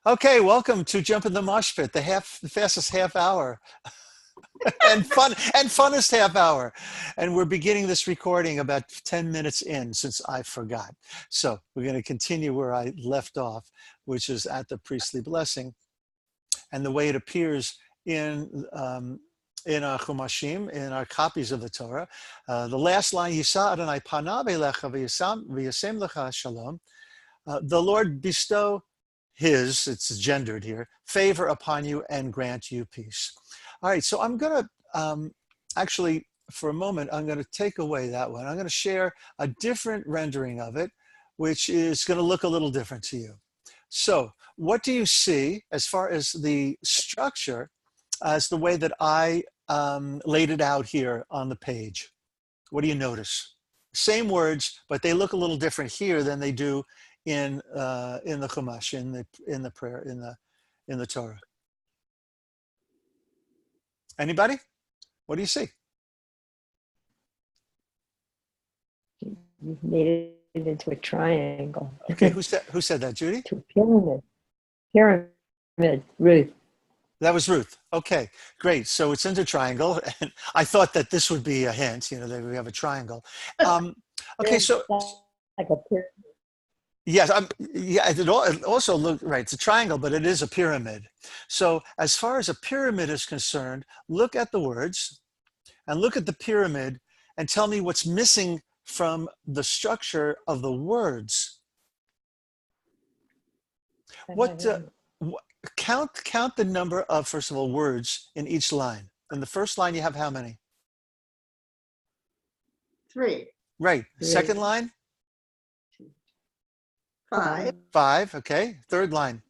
Okay, welcome to Jump in the MOSh Pit, the fastest half hour and funnest half hour. And we're beginning this recording about 10 minutes in since I forgot. So we're going to continue where I left off, which is at the priestly blessing and the way it appears in our chumashim, in our copies of the Torah. The last line, Yisa Adonai panav elecha v'yasem lecha shalom. The Lord bestow his, it's gendered here, favor upon you and grant you peace. All right, so I'm going to actually, for a moment, I'm going to take away that one. I'm going to share a different rendering of it, which is going to look a little different to you. So what do you see as far as the structure, as the way that I laid it out here on the page? What do you notice? Same words, but they look a little different here than they do in the Chumash, in the prayer, in the Torah. Anybody? What do you see? You've made it into a triangle. Okay, who said that, Judy? To a pyramid. Pyramid, Ruth. That was Ruth. Okay, great. So it's into triangle, and I thought that this would be a hint. You know, that we have a triangle. Okay, so like a pyramid. yes, it also looks right. It's a triangle, but it is a pyramid. So as far as a pyramid is concerned, look at the words and look at the pyramid and tell me what's missing from the structure of the words. Count the number of, first of all, words in each line. In the first line, you have how many? 3. Right. 3. Second line? 5. 5. Okay. Third line?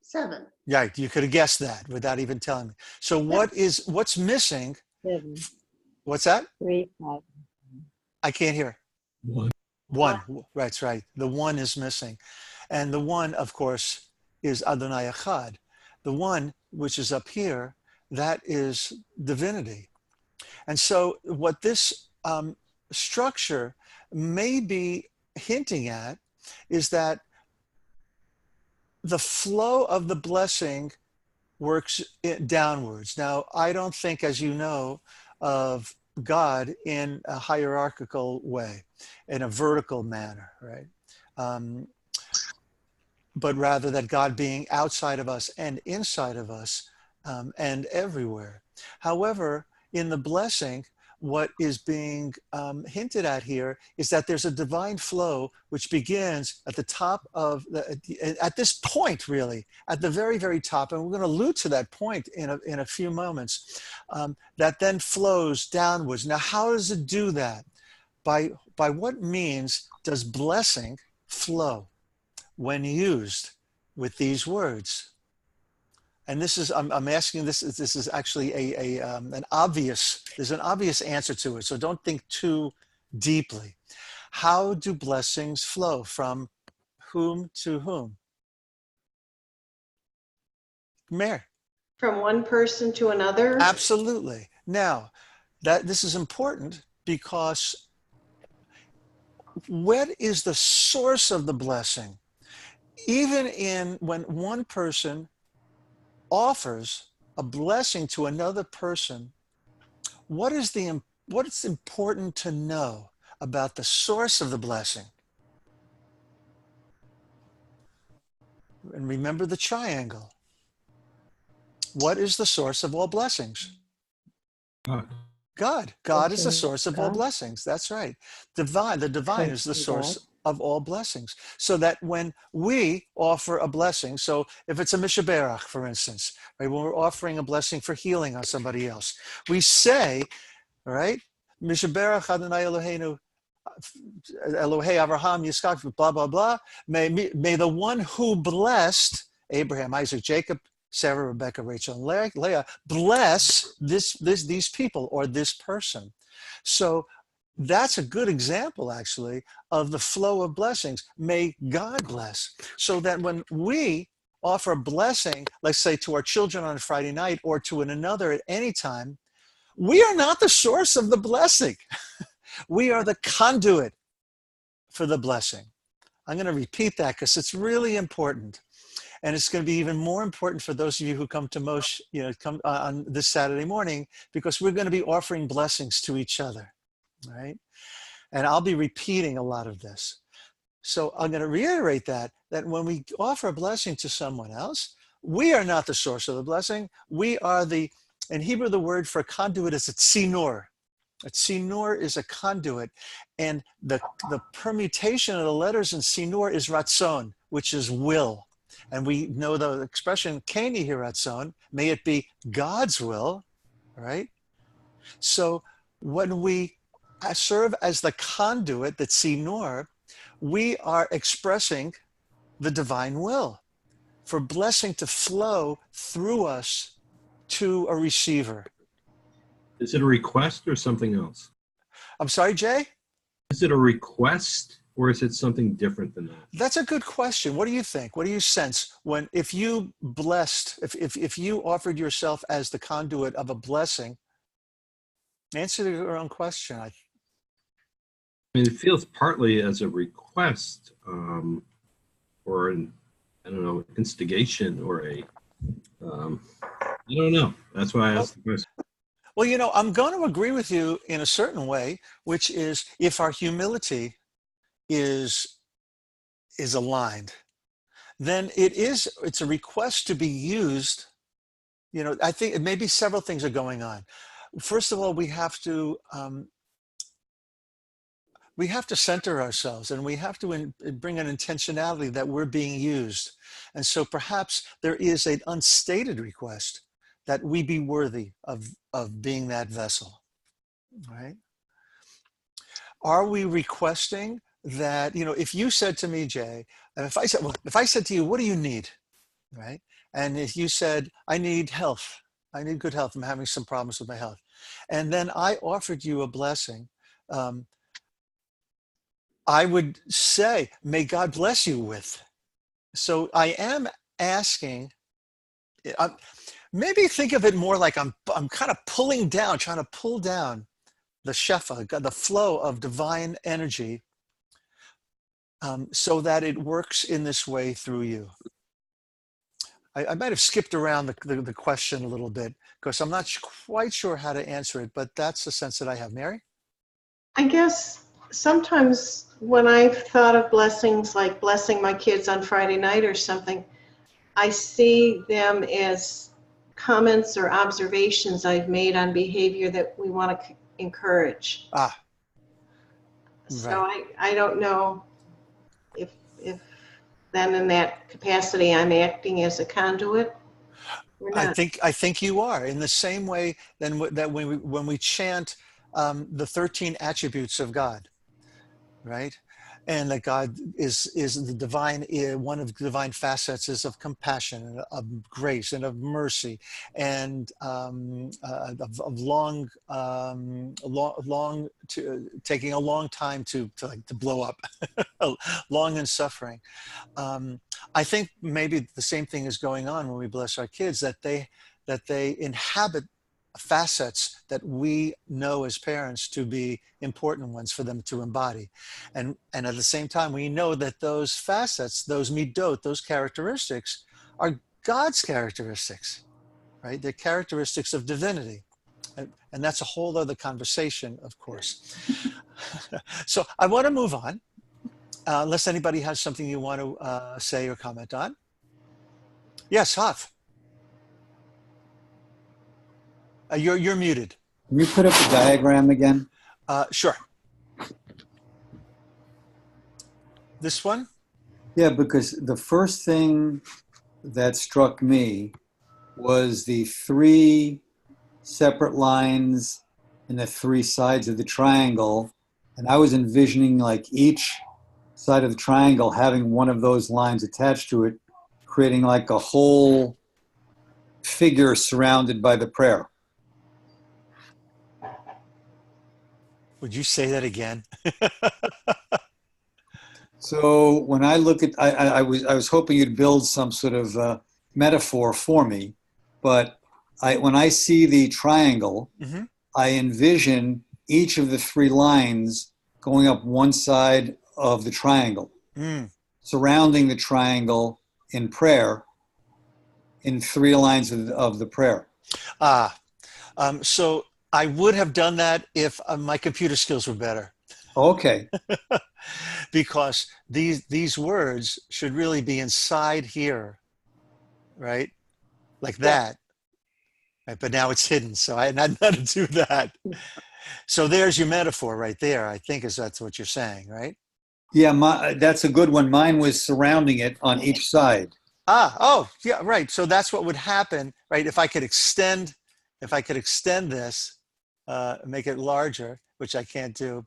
7. Right. You could have guessed that without even telling me. So what's missing? 7. What's that? 3, 5. I can't hear. 1. 1. That's right. The 1 is missing. And the 1, of course, is Adonai Echad. The 1, which is up here, that is divinity. And so what this structure may be hinting at is that the flow of the blessing works downwards. Now, I don't think, as you know, of God in a hierarchical way, in a vertical manner, right? But rather that God being outside of us and inside of us and everywhere. However, in the blessing, what is being hinted at here is that there's a divine flow which begins at the top of at this point, really, at the very, very top, and we're going to allude to that point in a few moments, that then flows downwards. Now, how does it do that? By what means does blessing flow when used with these words? And this is, I'm asking this is actually an obvious, there's an obvious answer to it, so don't think too deeply. How do blessings flow from whom to whom? Mayor. From one person to another? Absolutely. Now, this is important because what is the source of the blessing? Even when one person offers a blessing to another person, what is important to know about the source of the blessing? And remember the triangle. What is the source of all blessings? God. God. God is the source of all blessings. That's right. The divine is the source of all blessings. So that when we offer a blessing, so if it's a mishaberach, for instance, right, when we're offering a blessing for healing on somebody else, we say, right, mishaberach Adonai Eloheinu, Elohei Avraham Yitzchak, blah, blah, blah. May the one who blessed Abraham, Isaac, Jacob, Sarah, Rebecca, Rachel, and Leah bless these people or this person. So that's a good example, actually, of the flow of blessings. May God bless. So that when we offer a blessing, let's say to our children on a Friday night or to another at any time, we are not the source of the blessing. We are the conduit for the blessing. I'm going to repeat that because it's really important. And it's going to be even more important for those of you who come to MOSh, come on this Saturday morning, because we're going to be offering blessings to each other, right? And I'll be repeating a lot of this. So I'm going to reiterate that when we offer a blessing to someone else, we are not the source of the blessing. We are in Hebrew, the word for conduit is a tzinor. A tzinor is a conduit. And the permutation of the letters in tzinor is ratzon, which is will. And we know the expression, Ken yehi ratzon, may it be God's will, right? So when we serve as the conduit, the tzinor, we are expressing the divine will for blessing to flow through us to a receiver. Is it a request or something else? I'm sorry, Jay? Is it a request or is it something different than that? That's a good question. What do you think? What do you sense if you blessed, if you offered yourself as the conduit of a blessing? Answer your own question. I mean, it feels partly as a request or an, I don't know, instigation or I don't know. That's why I asked the question. Well, I'm going to agree with you in a certain way, which is if our humility is aligned, then it's a request to be used. I think maybe several things are going on. First of all, we have to center ourselves, and we have to bring an intentionality that we're being used. And so perhaps there is an unstated request that we be worthy of being that vessel, right? Are we requesting that, if you said to me, Jay, and if I said to you, what do you need, right? And if you said, I need health, I need good health, I'm having some problems with my health. And then I offered you a blessing, I would say, may God bless you with. So I am asking, maybe think of it more like I'm kind of trying to pull down the shefa, the flow of divine energy, so that it works in this way through you. I might have skipped around the question a little bit because I'm not quite sure how to answer it, but that's the sense that I have. Mary? I guess sometimes when I've thought of blessings, like blessing my kids on Friday night or something, I see them as comments or observations I've made on behavior that we want to encourage. Right. So I don't know if then in that capacity I'm acting as a conduit or not. I think you are, in the same way that when we chant the 13 attributes of God, right? And that God is the divine, one of the divine facets is of compassion and of grace and of mercy and of taking a long time to blow up, long in suffering. I think maybe the same thing is going on when we bless our kids, that they inhabit facets that we know as parents to be important ones for them to embody. And at the same time, we know that those facets, those midot, those characteristics are God's characteristics, right? They're characteristics of divinity. And that's a whole other conversation, of course. So I want to move on, unless anybody has something you want to say or comment on. Yes, Haf. You're muted. Can you put up the diagram again? Sure. This one? Yeah, because the first thing that struck me was the three separate lines and the three sides of the triangle. And I was envisioning like each side of the triangle having one of those lines attached to it, creating like a whole figure surrounded by the prayer. Would you say that again? So when I look at, I was hoping you'd build some sort of metaphor for me, but when I see the triangle, Mm-hmm. I envision each of the three lines going up one side of the triangle. Mm. surrounding the triangle in prayer in 3 lines of the prayer. So I would have done that if my computer skills were better. Okay. Because these words should really be inside here, right? Like that. Right? But now it's hidden, so I had not to do that. So there's your metaphor right there, I think that's what you're saying, right? Yeah, that's a good one. Mine was surrounding it on each side. Oh, yeah, right. So that's what would happen, right? If I could extend this, make it larger, which I can't do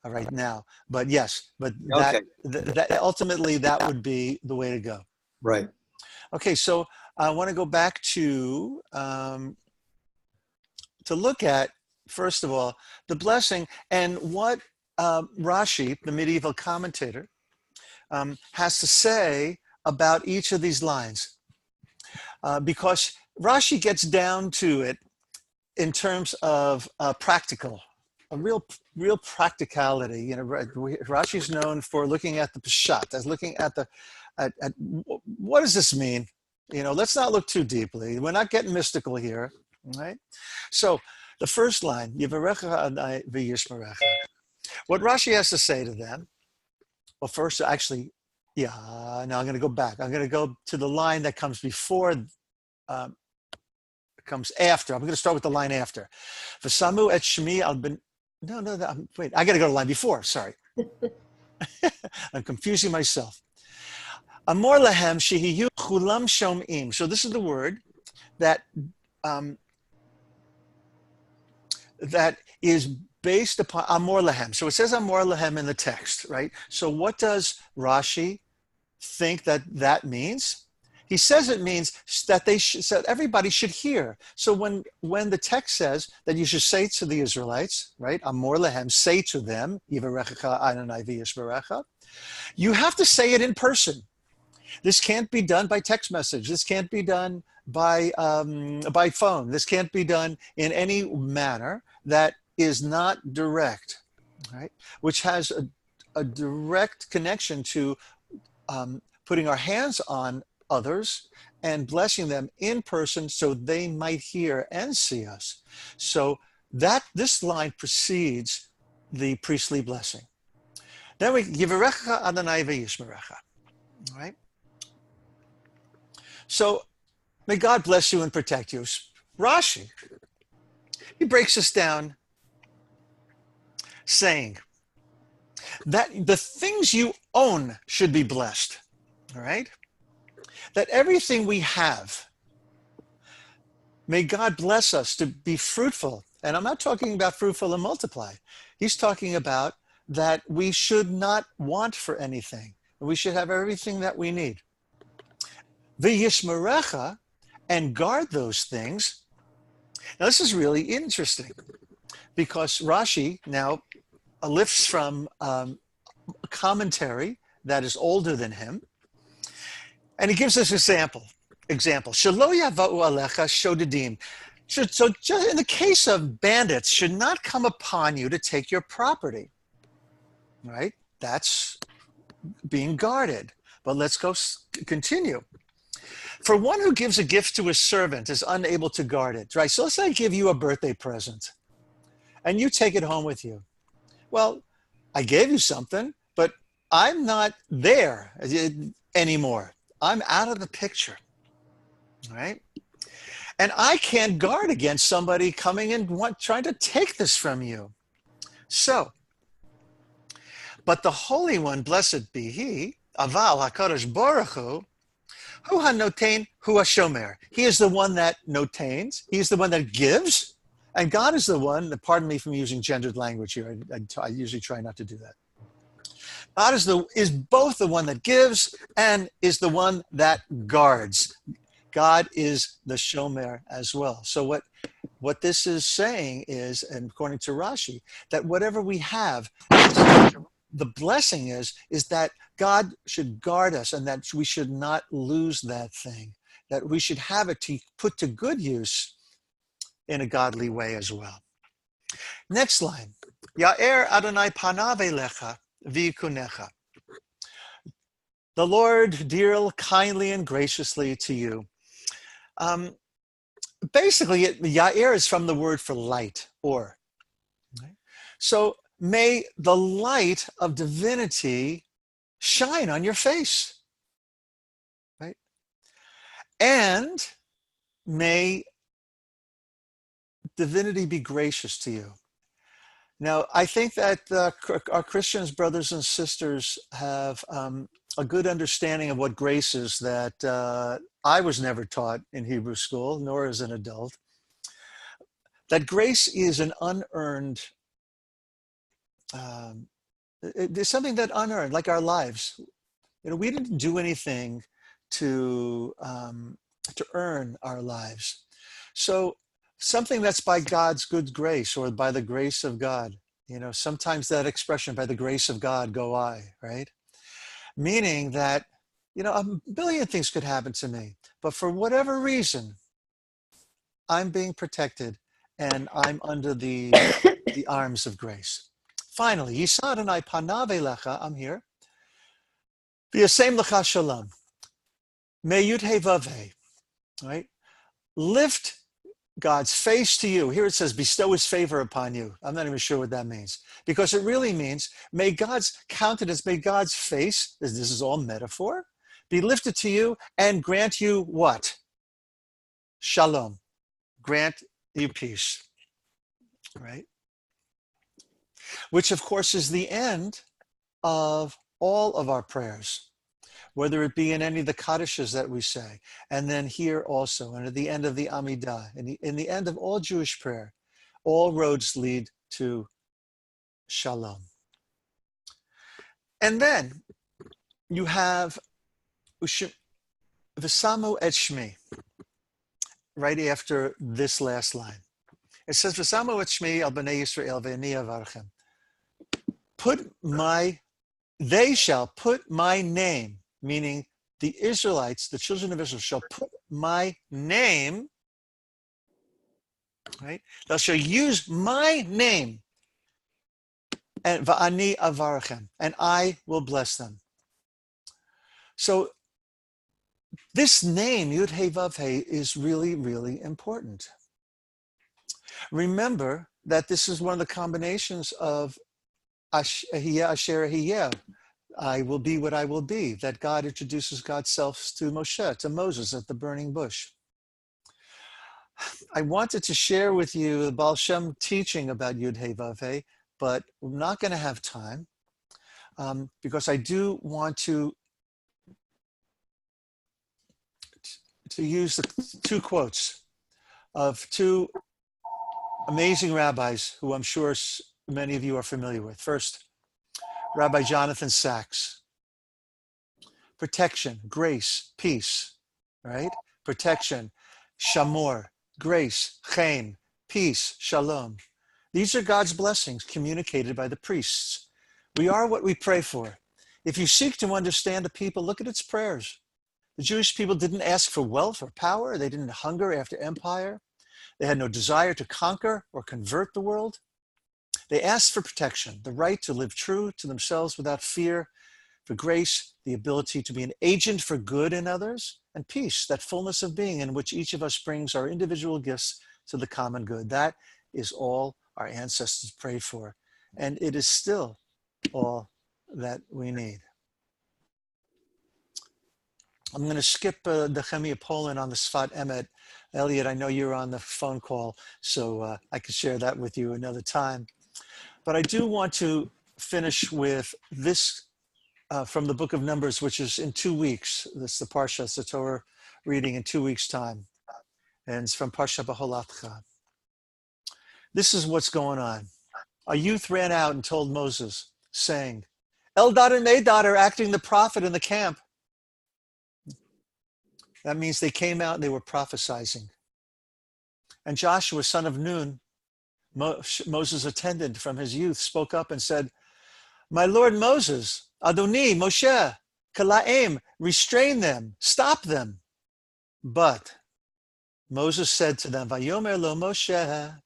right now. But yes, but Okay. that ultimately that would be the way to go. Right. Okay, so I want to go back to look at, first of all, the blessing and what Rashi, the medieval commentator, has to say about each of these lines. Because Rashi gets down to it in terms of practical, a real practicality. You know, Rashi's known for looking at the Peshat, as looking at at what does this mean? You know, let's not look too deeply. We're not getting mystical here, right? So the first line, Yivarecha Adonai v'yishmerecha. What Rashi has to say to them, well, first, actually, yeah, now I'm going to go back. I'm going to go to the line that comes before, comes after. I'm going to start with the line after. V'samu et shmi al ben. No, wait. I got to go to the line before. Sorry, I'm confusing myself. Amor lahem shehiyu chulam shomim. So this is the word that that is based upon amor lahem. So it says amor lahem in the text, right? So what does Rashi think that means? He says it means that so everybody should hear. So when the text says that you should say to the Israelites, right, Amor lehem, say to them, Yivarechecha Adonai v'yishmerecha, you have to say it in person. This can't be done by text message. This can't be done by phone. This can't be done in any manner that is not direct, right? Which has a direct connection to putting our hands on others and blessing them in person so they might hear and see us. So this line precedes the priestly blessing. Then we Yivarecha Adonai v'yishmerecha, right? So may God bless you and protect you. Rashi, he breaks us down saying that the things you own should be blessed, all right? That everything we have, may God bless us to be fruitful. And I'm not talking about fruitful and multiply. He's talking about that we should not want for anything. We should have everything that we need. V'yishmerecha, and guard those things. Now this is really interesting because Rashi now lifts from a commentary that is older than him, and he gives us example. Shelo yava'u alecha shodedim. So just in the case of bandits, should not come upon you to take your property, right? That's being guarded. But let's continue. For one who gives a gift to his servant is unable to guard it, right? So let's say I give you a birthday present and you take it home with you. Well, I gave you something, but I'm not there anymore. I'm out of the picture, right? And I can't guard against somebody coming and trying to take this from you. So, but the Holy One, blessed be He, Aval HaKadosh Baruch Hu hanotain, hu hashomer. He is the one that notains. He is the one that gives. And God is the one, pardon me from using gendered language here. I usually try not to do that. God is both the one that gives and is the one that guards. God is the shomer as well. So what this is saying is, and according to Rashi, that whatever we have, the blessing is that God should guard us and that we should not lose that thing, that we should have it to put to good use in a godly way as well. Next line. Ya'er Adonai panav elecha v'yikunecha. The Lord deal kindly and graciously to you. Basically, Yair is from the word for light, or. Right? So may the light of divinity shine on your face, right? And may divinity be gracious to you. Now, I think that our Christians, brothers and sisters, have a good understanding of what grace is that I was never taught in Hebrew school, nor as an adult. That grace is an unearned, it's something that unearned, like our lives. We didn't do anything to earn our lives. So something that's by God's good grace, or by the grace of God. Sometimes that expression, by the grace of God go I, right? Meaning that, a billion things could happen to me, but for whatever reason, I'm being protected and I'm under the arms of grace. Finally, Yisad and I panav elecha, I'm here. V'yasem lecha shalom. May yud he vav he, right? Lift God's face to you. Here it says, bestow his favor upon you. I'm not even sure what that means, because it really means, may God's countenance, may God's face, this is all metaphor, be lifted to you and grant you what? Shalom. Grant you peace, right? Which, of course, is the end of all of our prayers, whether it be in any of the Kaddishes that we say, and then here also, and at the end of the Amidah, in the end of all Jewish prayer, all roads lead to Shalom. And then you have V'samu et Shmi, right after this last line. It says, V'samu et Shmi al b'nei Yisrael ve'ani avarchem. They shall put my name, meaning the Israelites, the children of Israel, shall put my name, right? They shall use my name, and va'ani avarchem, and I will bless them. So this name, Yud He Vav He, is really, really important. Remember that this is one of the combinations of Ahiyah Asher Ahiyah, I will be what I will be, that God introduces God's self to Moshe, to Moses at the burning bush. I wanted to share with you the Baal Shem teaching about Yud He Vav He, but we're not going to have time because I do want to use the two quotes of two amazing rabbis who I'm sure many of you are familiar with. First, Rabbi Jonathan Sachs. Protection, grace, peace, right? Protection, shamor, grace, chen, peace, shalom. These are God's blessings communicated by the priests. We are what we pray for. If you seek to understand the people, look at its prayers. The Jewish people didn't ask for wealth or power. They didn't hunger after empire. They had no desire to conquer or convert the world. They asked for protection, the right to live true to themselves without fear, for grace, the ability to be an agent for good in others, and peace, that fullness of being in which each of us brings our individual gifts to the common good. That is all our ancestors prayed for, and it is still all that we need. I'm going to skip the Nehemiah Poland on the Sfat Emet. Elliot, I know you're on the phone call, so I can share that with you another time. But I do want to finish with this from the book of Numbers, which is in 2 weeks. This is the Parsha, it's the Torah reading in 2 weeks' time. And it's from Parsha Baholatcha. This is what's going on. A youth ran out and told Moses, saying, Eldad and Medad are acting the prophet in the camp. That means they came out and they were prophesizing. And Joshua, son of Nun, Moses' attendant from his youth, spoke up and said, My Lord Moses, Adoni, Moshe, Kalaim, restrain them, stop them. But Moses said to them, Vayomer lo Moshe,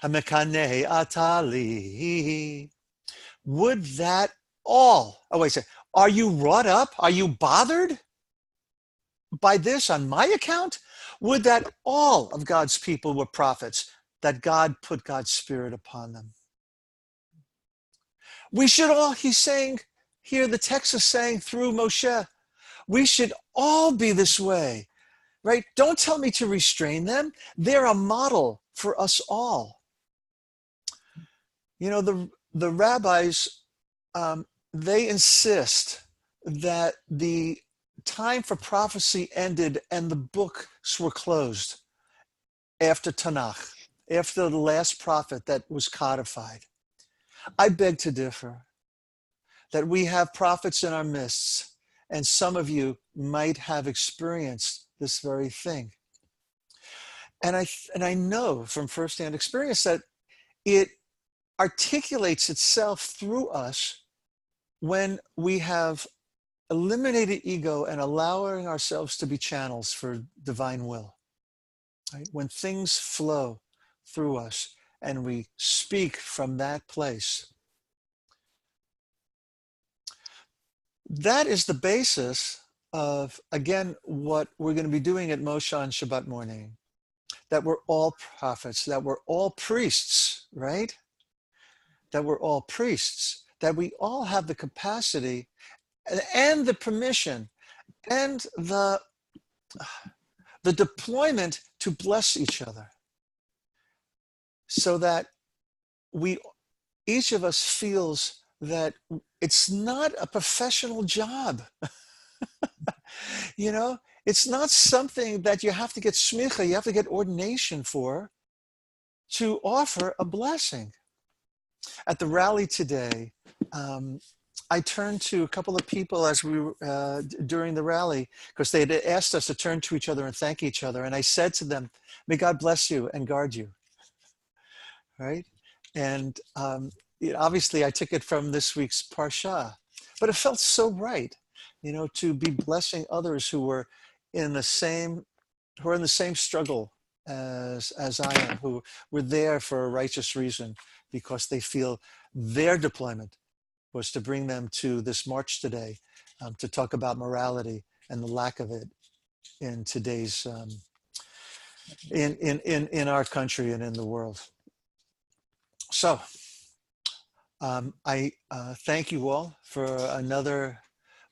Hamekaneh atali. Would that all Are you wrought up? Are you bothered by this on my account? Would that all of God's people were prophets, that God put God's Spirit upon them. We should all, he's saying here, the text is saying through Moshe, we should all be this way, right? Don't tell me to restrain them. They're a model for us all. You know, the rabbis, they insist that the time for prophecy ended and the books were closed after Tanakh, after the last prophet that was codified. I beg to differ, that we have prophets in our midst, and some of you might have experienced this very thing. And I know from firsthand experience that it articulates itself through us when we have eliminated ego and allowing ourselves to be channels for divine will. Right? When things flow through us and we speak from that place. That is the basis of, again, what we're going to be doing at MOSh on Shabbat morning. That we're all prophets, that we're all priests, right? That we're all priests, that we all have the capacity and the permission and the deployment to bless each other, so that each of us feels that it's not a professional job. You know, it's not something that you have to get smicha, you have to get ordination for, to offer a blessing. At the rally today, I turned to a couple of people as we were during the rally, because they had asked us to turn to each other and thank each other. And I said to them, may God bless you and guard you, right? And obviously I took it from this week's Parsha, but it felt so right, you know, to be blessing others who are in the same struggle as I am, who were there for a righteous reason, because they feel their deployment was to bring them to this march today, to talk about morality and the lack of it in today's in our country and in the world. So I thank you all for another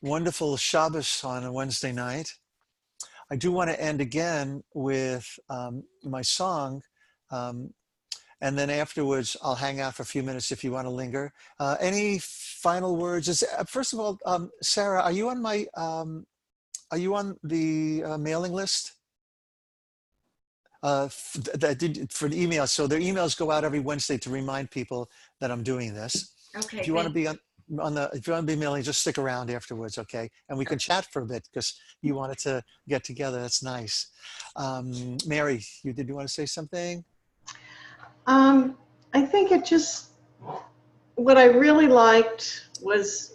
wonderful Shabbos on a Wednesday night. I do want to end again with my song, and then afterwards I'll hang out for a few minutes if you want to linger. Any final words? First of all, Sarah, are you on the mailing list? For the email. So their emails go out every Wednesday to remind people that I'm doing this. Okay. If you want to be if you want to be mailing, just stick around afterwards, okay? And we can chat for a bit because you wanted to get together. That's nice. Mary, did you want to say something? I think what I really liked was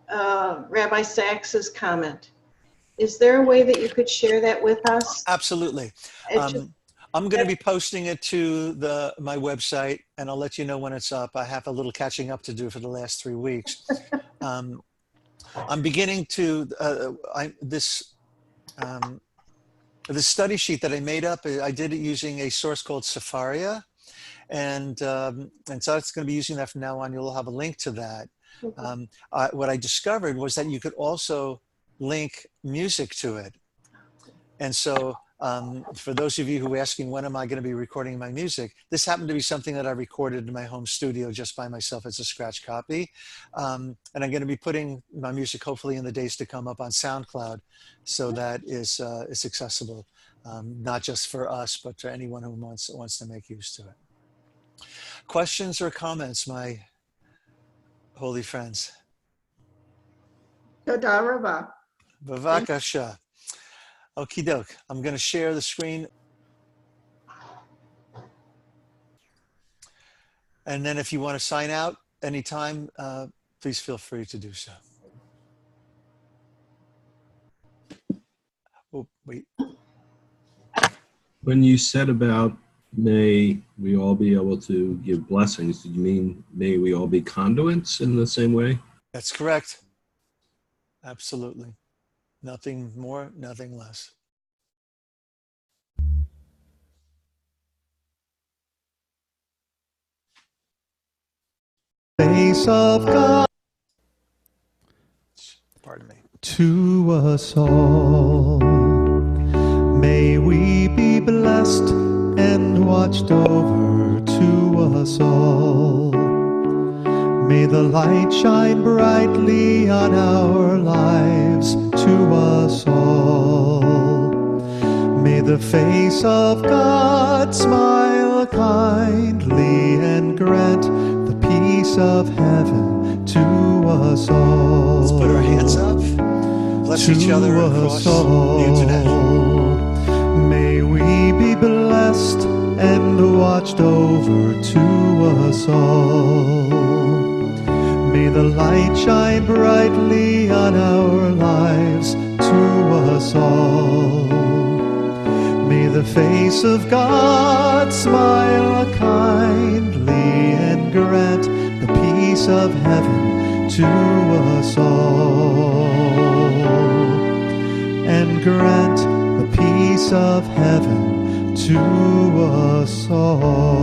Rabbi Sachs's comment. Is there a way that you could share that with us? Absolutely. I'm going to be posting it to my website, and I'll let you know when it's up. I have a little catching up to do for the last 3 weeks. I'm beginning to this study sheet that I made up. I did it using a source called Safaria, and so it's going to be using that from now on. You'll have a link to that. What I discovered was that you could also link music to it, and so. For those of you who are asking, when am I going to be recording my music? This happened to be something that I recorded in my home studio just by myself as a scratch copy. And I'm going to be putting my music, hopefully in the days to come, up on SoundCloud. So that is accessible, not just for us, but for anyone who wants to make use to it. Questions or comments, my holy friends? Toda Rabba. Bavakasha. Okie doke. I'm going to share the screen. And then if you want to sign out anytime, please feel free to do so. Oh, wait. When you said about may we all be able to give blessings, did you mean may we all be conduits in the same way? That's correct. Absolutely. Nothing more, nothing less. Face of God Pardon me. to us all. May we be blessed and watched over to us all. May the light shine brightly on our lives to us all. May the face of God smile kindly and grant the peace of heaven to us all. Let's put our hands up. Bless each other across the internet. May we be blessed and watched over to us all. May the light shine brightly on our lives to us all. May the face of God smile kindly and grant the peace of heaven to us all. And grant the peace of heaven to us all.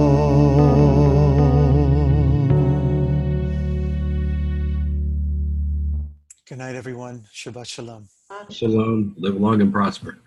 Good night, everyone. Shabbat shalom. Shalom. Live long and prosper.